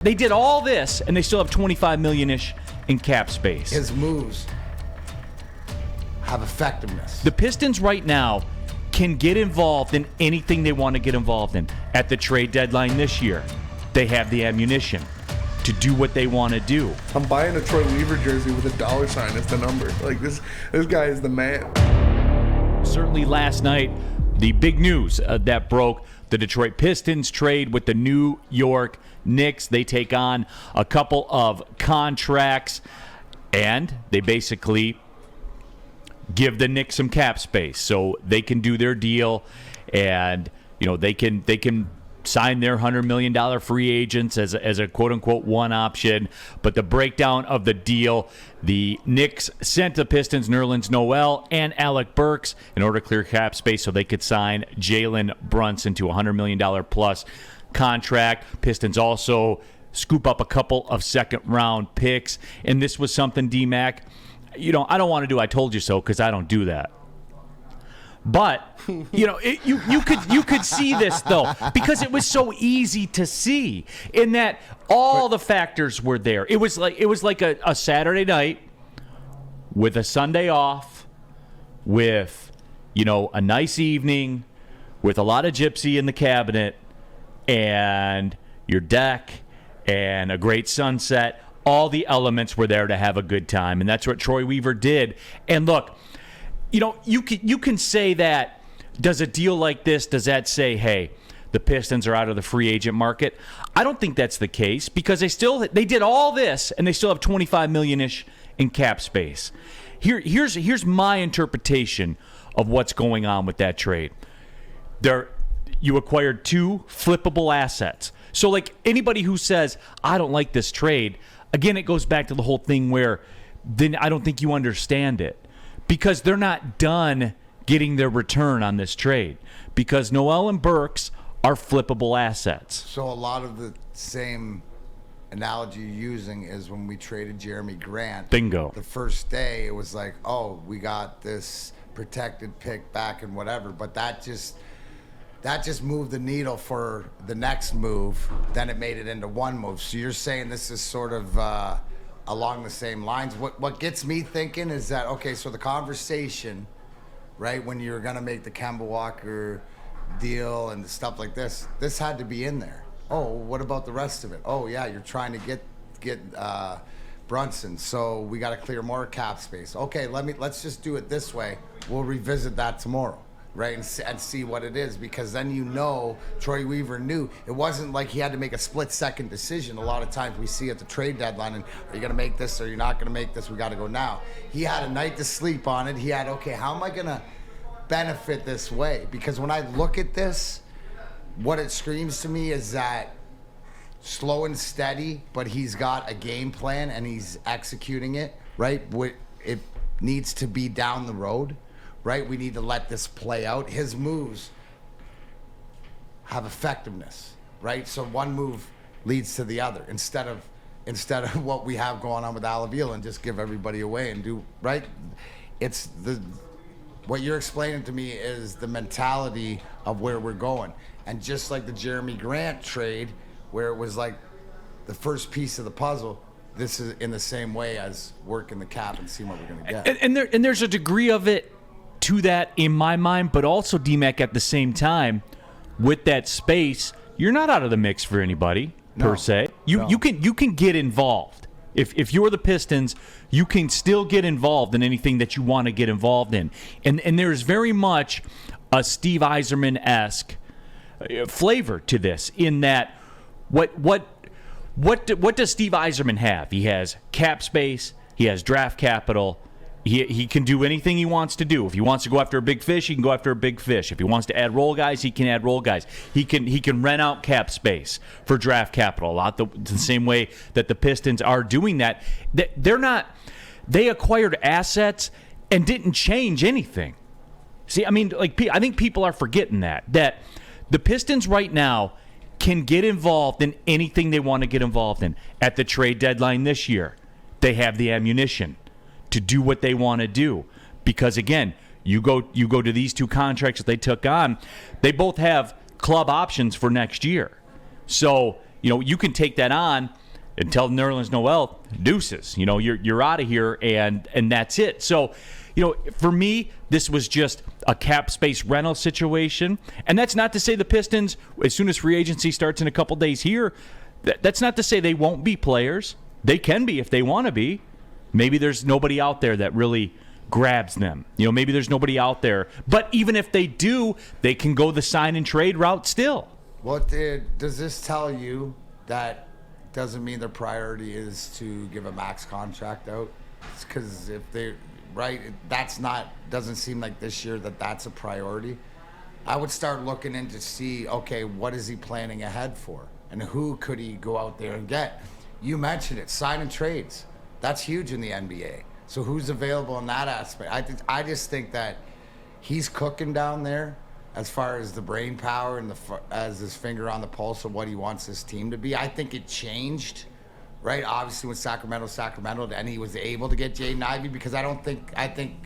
They did all this, and they still have $25 million-ish in cap space. His moves have effectiveness. The Pistons right now can get involved in anything they want to get involved in. At the trade deadline this year, they have the ammunition to do what they want to do. I'm buying a Troy Weaver jersey with a $ as the number. Like, this guy is the man. Certainly last night, the big news that broke, the Detroit Pistons trade with the New York Knicks. They take on a couple of contracts, and they basically give the Knicks some cap space so they can do their deal, and they can sign their $100 million free agents as a quote-unquote one option. But the breakdown of the deal, the Knicks sent the Pistons Nerlens, Noel, and Alec Burks in order to clear cap space so they could sign Jalen Brunson to a $100 million plus contract. Pistons also scoop up a couple of second-round picks. And this was something, D-Mac, I don't want to do I told you so because I don't do that. But you could see this though because it was so easy to see in that all the factors were there. It was like a Saturday night with a Sunday off, with a nice evening, with a lot of gypsy in the cabinet, and your deck, and a great sunset. All the elements were there to have a good time, and that's what Troy Weaver did. And look, you can say that. Does a deal like this, does that say, hey, the Pistons are out of the free agent market? I don't think that's the case because they did all this and they still have $25 million-ish in cap space. Here's my interpretation of what's going on with that trade. You acquired two flippable assets. So like anybody who says, I don't like this trade, again, it goes back to the whole thing where then I don't think you understand it. Because they're not done getting their return on this trade. Because Noel and Burks are flippable assets. So a lot of the same analogy you're using is when we traded Jeremy Grant. Bingo. The first day, it was like, oh, we got this protected pick back and whatever. But that just moved the needle for the next move. Then it made it into one move. So you're saying this is sort of along the same lines. What gets me thinking is that, okay, so the conversation, right, when you're going to make the Kemba Walker deal and stuff like this had to be in there. Oh, what about the rest of it? Oh, yeah, you're trying to get Brunson, so we got to clear more cap space. Okay, let's just do it this way. We'll revisit that tomorrow. Right, and see what it is, because then Troy Weaver knew. It wasn't like he had to make a split-second decision. A lot of times we see at the trade deadline, and are you going to make this or you're not going to make this? We got to go now. He had a night to sleep on it. He had, okay, how am I going to benefit this way? Because when I look at this, what it screams to me is that slow and steady, but he's got a game plan and he's executing it, right? It needs to be down the road. Right, we need to let this play out. His moves have effectiveness, right? So one move leads to the other instead of what we have going on with Alavila and just give everybody away and do right. It's what you're explaining to me is the mentality of where we're going, and just like the Jeremy Grant trade, where it was like the first piece of the puzzle. This is in the same way as working the cap and seeing what we're going to get. And there's a degree of it to that in my mind, but also, D-Mac, at the same time, with that space, you're not out of the mix for anybody per se. You can get involved. If you're the Pistons, you can still get involved in anything that you want to get involved in. And there's very much a Steve Yzerman-esque flavor to this in that what does Steve Yzerman have? He has cap space, he has draft capital. He can do anything he wants to do. If he wants to go after a big fish, he can go after a big fish. If he wants to add role guys, he can add role guys. He can rent out cap space for draft capital a lot the same way that the Pistons are doing that. They acquired assets and didn't change anything. See, I mean, I think people are forgetting that the Pistons right now can get involved in anything they want to get involved in. At the trade deadline this year, they have the ammunition to do what they want to do. Because, again, you go to these two contracts that they took on, they both have club options for next year. So you can take that on and tell Nerlens Noel, deuces. You're out of here, and that's it. So, for me, this was just a cap space rental situation. And that's not to say the Pistons, as soon as free agency starts in a couple days here, that's not to say they won't be players. They can be if they want to be. Maybe there's nobody out there that really grabs them. Maybe there's nobody out there. But even if they do, they can go the sign and trade route still. Well, does this tell you that doesn't mean their priority is to give a max contract out? It's because if they, right, doesn't seem like this year that's a priority. I would start looking in to see, okay, what is he planning ahead for? And who could he go out there and get? You mentioned it, sign and trades. That's huge in the NBA. So who's available in that aspect? I just think that he's cooking down there as far as the brain power and as his finger on the pulse of what he wants his team to be. I think it changed, right? Obviously when Sacramento, and he was able to get Jaden Ivey, because I think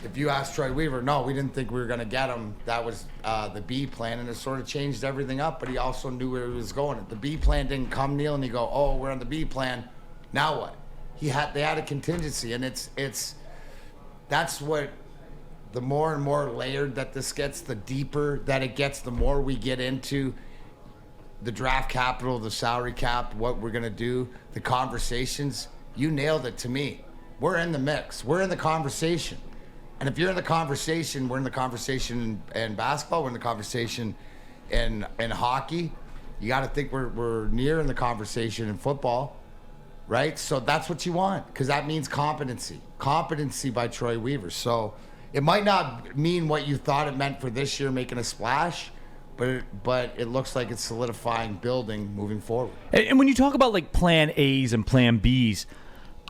if you ask Troy Weaver, no, we didn't think we were going to get him. That was the B plan, and it sort of changed everything up, but he also knew where he was going. The B plan didn't come, Neal, and you go, oh, we're on the B plan. Now what? They had a contingency, and that's what, the more and more layered that this gets, the deeper that it gets, the more we get into the draft capital, the salary cap, what we're going to do, the conversations. You nailed it to me. We're in the mix. We're in the conversation. And if you're in the conversation, we're in the conversation in basketball, we're in the conversation in hockey. You got to think we're near in the conversation in football. Right? So that's what you want, because that means competency. Competency by Troy Weaver. So it might not mean what you thought it meant for this year, making a splash, but it looks like it's solidifying, building, moving forward. And when you talk about like plan A's and plan B's,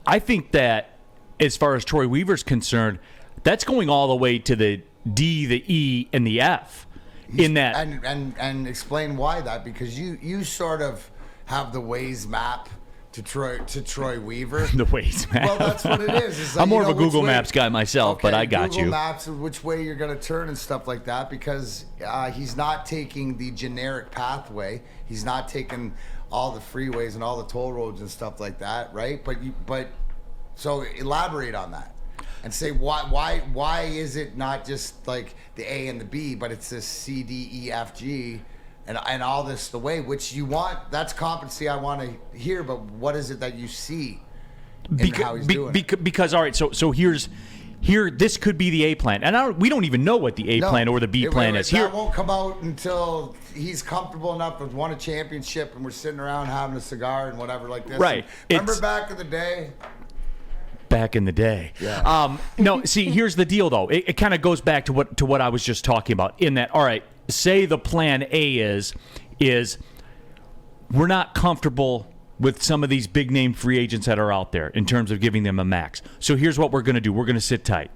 I think that as far as Troy Weaver's concerned, that's going all the way to the D, the E, and the F. In that, and explain why that, because you sort of have the Waze map to Troy Weaver. The Waze map. Well, that's what it is. It's like, I'm more of a Google Maps guy myself, but I got Google you. Maps, which way you're going to turn and stuff like that, because he's not taking the generic pathway. He's not taking all the freeways and all the toll roads and stuff like that, right? But so elaborate on that and say why is it not just like the A and the B, but it's this C, D, E, F, G. And all this the way which you want. That's competency I want to hear, but what is it that you see in how he's doing it? Because all right, so here this could be the A plan, and we don't even know what the A plan or the B plan is. That won't come out until he's comfortable enough to won a championship, and we're sitting around having a cigar and whatever like this. Right. Remember back in the day. Back in the day. Yeah. No, see, here's the deal though. It kind of goes back to what I was just talking about. In that, all right. Say the plan A is we're not comfortable with some of these big name free agents that are out there in terms of giving them a max. So here's what we're going to do. We're going to sit tight.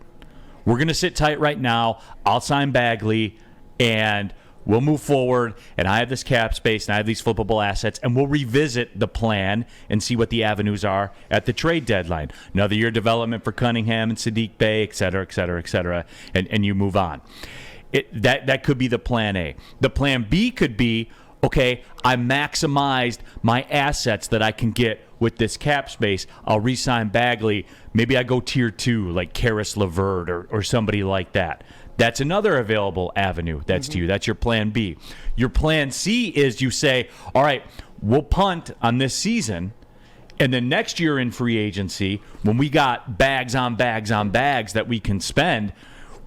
We're going to sit tight right now. I'll sign Bagley, and we'll move forward. And I have this cap space, and I have these flippable assets, and we'll revisit the plan and see what the avenues are at the trade deadline. Another year development for Cunningham and Sadiq Bey, et cetera, et cetera, et cetera, and you move on. That could be the plan A. The plan B could be, okay, I maximized my assets that I can get with this cap space. I'll re-sign Bagley. Maybe I go tier 2, like Karis LeVert or somebody like that. That's another available avenue. That's to you. That's your plan B. Your plan C is you say, all right, we'll punt on this season, and then next year in free agency, when we got bags on bags on bags that we can spend,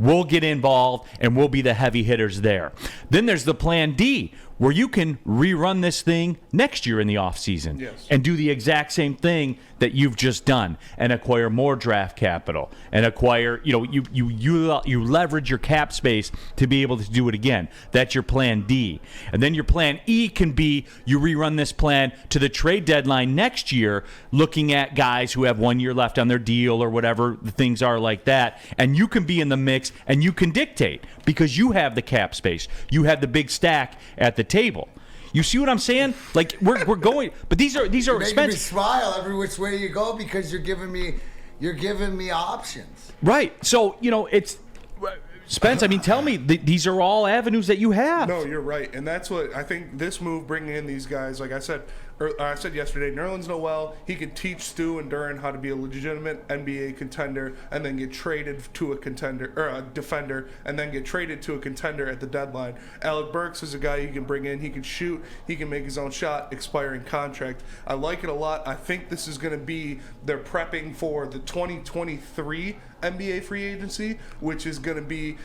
we'll get involved, and we'll be the heavy hitters there. Then there's the plan D, where you can rerun this thing next year in the offseason and do the exact same thing that you've just done and acquire more draft capital and acquire, you leverage your cap space to be able to do it again. That's your plan D. And then your plan E can be you rerun this plan to the trade deadline next year, looking at guys who have 1 year left on their deal or whatever the things are like that. And you can be in the mix and you can dictate because you have the cap space. You have the big stack at the table. You see what I'm saying? Like we're going, but these are You're expensive. making me smile every which way you go because you're giving me options. Right. So Spence, I mean, tell me, these are all avenues that you have. No, you're right, and that's what I think. This move, bringing in these guys, like I said yesterday, Nerlens Noel, he could teach Stu and Darren how to be a legitimate NBA contender, and then get traded to a contender or a defender, and then get traded to a contender at the deadline. Alec Burks is a guy you can bring in. He can shoot. He can make his own shot. Expiring contract. I like it a lot. I think this is going to be they're prepping for the 2023 NBA free agency, which is going to be,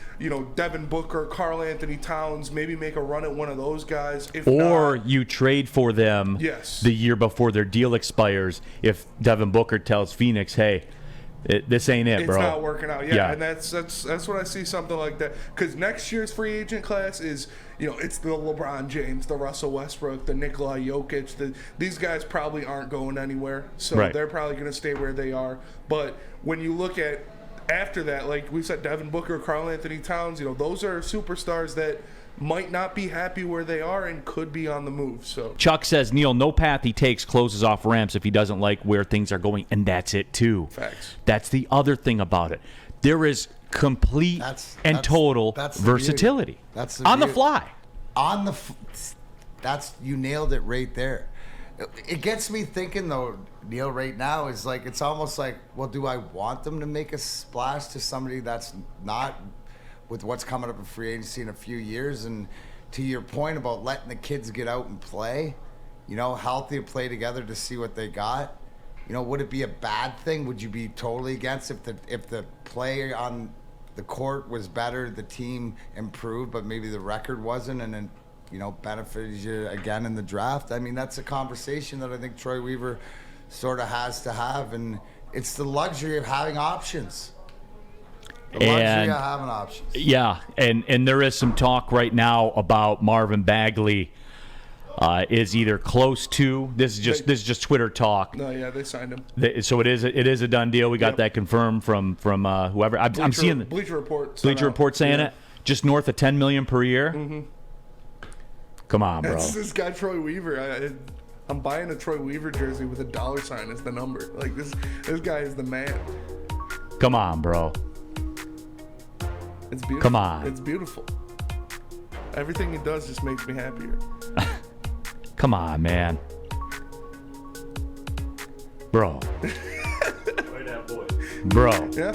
Devin Booker, Karl Anthony Towns, maybe make a run at one of those guys. If or not, you trade for them the year before their deal expires if Devin Booker tells Phoenix, hey, this ain't it, bro. It's not working out. Yeah, and that's what I see, something like that. Because next year's free agent class is, it's the LeBron James, the Russell Westbrook, the Nikola Jokic. These guys probably aren't going anywhere, so they're probably going to stay where they are. But when you look at after that, like we said, Devin Booker, Karl Anthony Towns, those are superstars that might not be happy where they are and could be on the move. So Chuck says, Neal, no path he takes closes off ramps if he doesn't like where things are going, and that's it too. Facts. That's the other thing about it. There is complete and total versatility. That's on the fly. You nailed it right there. It gets me thinking, though, Neal, right now, is like, it's almost like, well, do I want them to make a splash to somebody that's not with what's coming up in free agency in a few years? And to your point about letting the kids get out and play, healthy and play together to see what they got, would it be a bad thing? Would you be totally against if the play on the court was better, the team improved, but maybe the record wasn't, and then benefited you again in the draft? I mean, that's a conversation that I think Troy Weaver sort of has to have, and it's the luxury of having options. Yeah, and there is some talk right now about Marvin Bagley is either close to. This is just Twitter talk. No, yeah, they signed him. So it is a done deal. We got that confirmed from whoever. I'm seeing the Bleacher Report. Bleacher Report saying it. Just north of $10 million per year. Mm-hmm. Come on, bro. That's this guy Troy Weaver. I'm buying a Troy Weaver jersey with a $sign as the number. Like this guy is the man. Come on, bro. It's beautiful. Come on. It's beautiful. Everything he does just makes me happier. Come on, man. Bro. Bro. Yeah.